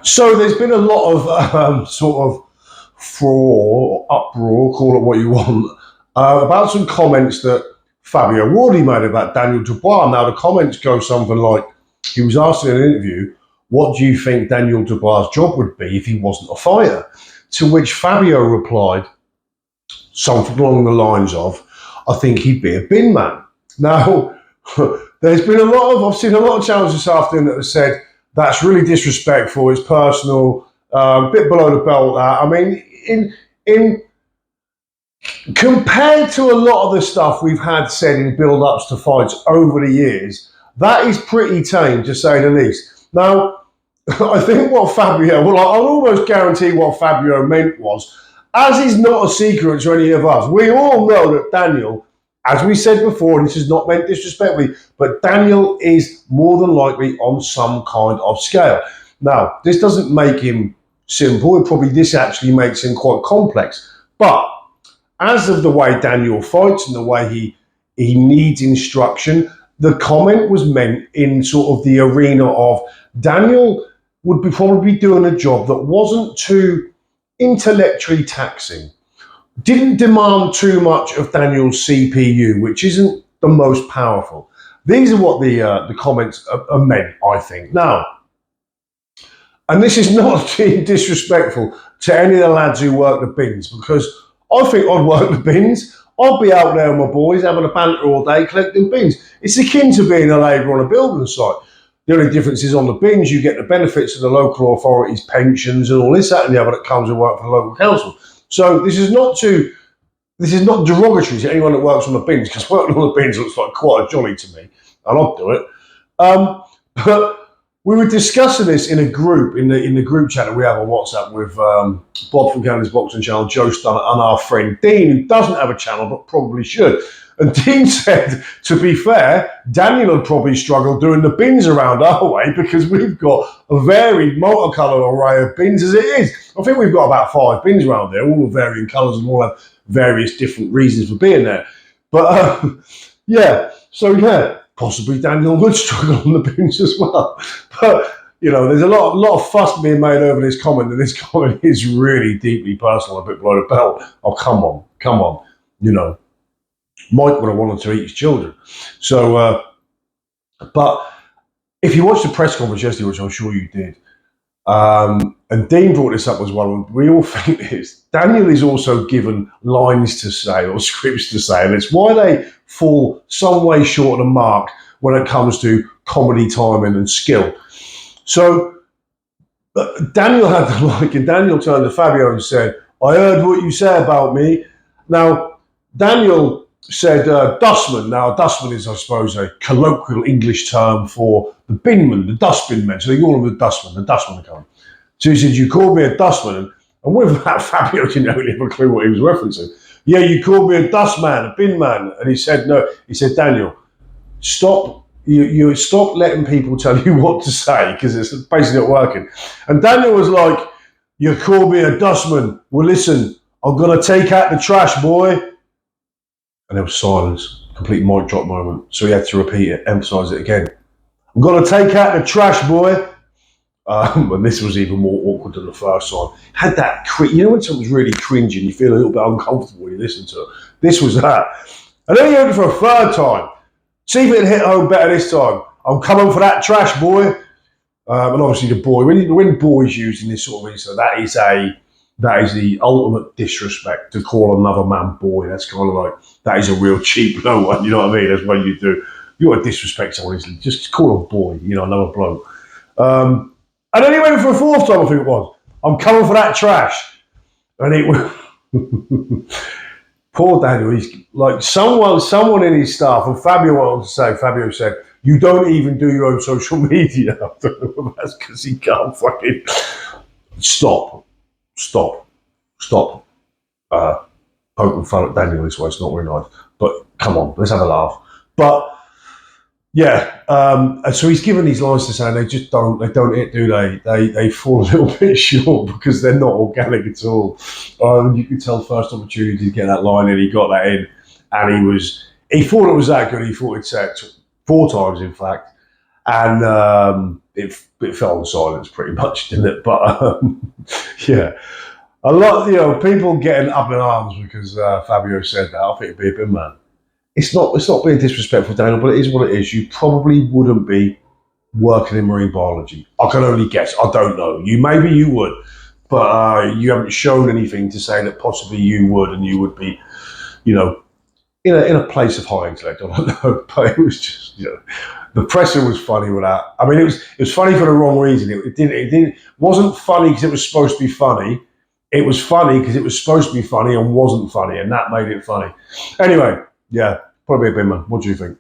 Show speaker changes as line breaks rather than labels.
So there's been a lot of sort of furore, uproar, call it what you want, about some comments that Fabio Wardy made about Daniel Dubois. Now the comments go something like, he was asked in an interview, what do you think Daniel Dubois' job would be if he wasn't a fighter? To which Fabio replied something along the lines of, I think he'd be a bin man. Now, there's been I've seen a lot of channels this afternoon that have said, that's really disrespectful, it's personal, a bit below the belt. I mean, in compared to a lot of the stuff we've had said in build-ups to fights over the years, that is pretty tame, to say the least. Now, I think what Fabio, well, I'll almost guarantee what Fabio meant was, as is not a secret to any of us, we all know that Daniel, as we said before, and this is not meant disrespectfully, but Daniel is more than likely on some kind of scale. Now, this doesn't make him simple, this actually makes him quite complex. But as of the way Daniel fights and the way he needs instruction, the comment was meant in sort of the arena of Daniel would be probably doing a job that wasn't too intellectually taxing, didn't demand too much of Daniel's CPU, which isn't the most powerful. These are what the comments are meant, I think. Now, and this is not disrespectful to any of the lads who work the bins, because I think I'd work the bins. I'd be out there with my boys having a banter all day collecting bins. It's akin to being a labourer on a building site. The only difference is on the bins, you get the benefits of the local authorities, pensions, and all this, that, and the other that comes and work for the local council. So this is not derogatory to anyone that works on the bins, because working on the bins looks like quite a jolly to me, and I'll do it. But we were discussing this in a group, in the group chat that we have on WhatsApp with Bob from Canada's Boxing Channel, Joe Stunner, and our friend Dean, who doesn't have a channel but probably should. And Dean said, to be fair, Daniel would probably struggle doing the bins around our way because we've got a varied multicolour array of bins as it is. I think we've got about 5 bins around there, all of varying colours and all have various different reasons for being there. But possibly Daniel would struggle on the bins as well. But there's a lot of fuss being made over this comment, and this comment is really deeply personal, a bit below the belt. Oh, come on. Mike would have wanted to eat his children. So, but if you watched the press conference yesterday, which I'm sure you did, and Dean brought this up as well, and we all think this, Daniel is also given lines to say or scripts to say, and it's why they fall some way short of the mark when it comes to comedy timing and skill. So Daniel had the mic, and Daniel turned to Fabio and said, I heard what you say about me. Now, Daniel said dustman. Now, dustman is, I suppose, a colloquial English term for the binman, the dustbin men. So they call him the dustman come. So he said, you called me a dustman. And with that, Fabio didn't really have a clue what he was referencing. Yeah, you called me a dustman, a bin man. And he said, no. He said, Daniel, stop. You stop letting people tell you what to say, because it's basically not working. And Daniel was like, you called me a dustman. Well, listen, I'm going to take out the trash, boy. And there was silence, complete mic drop moment. So he had to repeat it, emphasise it again. I'm going to take out the trash, boy. And this was even more awkward than the first time. Had that, when something's really cringy and you feel a little bit uncomfortable when you listen to it. This was that. And then he heard it for a third time. See if it hit home better this time. I'm coming for that trash, boy. And obviously the boy, when boys using this sort of incident, that is the ultimate disrespect, to call another man boy. That's kind of like, that is a real cheap low one, you know what I mean? That's what you do. You want to disrespect someone easily, just call a boy, another bloke. And then he went for a fourth time, I think it was. I'm coming for that trash. And it was... Poor Daniel, he's like someone in his staff, and Fabio said, you don't even do your own social media. I don't know if that's because he can't fucking... Stop. Poking fun at Daniel this way, it's not very nice. But come on, let's have a laugh. But yeah, and so he's given these lines to say, and they don't hit, do they? They fall a little bit short because they're not organic at all. You could tell first opportunity to get that line in, he got that in, and he thought it was that good. He thought he'd said it 4 times, in fact. and it fell on silence pretty much, didn't it? But yeah, a lot, people getting up in arms because Fabio said that. I think it'd be a bit mad. It's not being disrespectful, Daniel, but it is what it is. You probably wouldn't be working in marine biology. I can only guess. I don't know. Maybe you would, but you haven't shown anything to say that possibly you would, and you would be, in a place of high intellect. I don't know, but it was just, the presser was funny with that. I mean, it was funny for the wrong reason. It wasn't funny because it was supposed to be funny. It was funny because it was supposed to be funny and wasn't funny, and that made it funny. Anyway, yeah, probably a Binman. What do you think?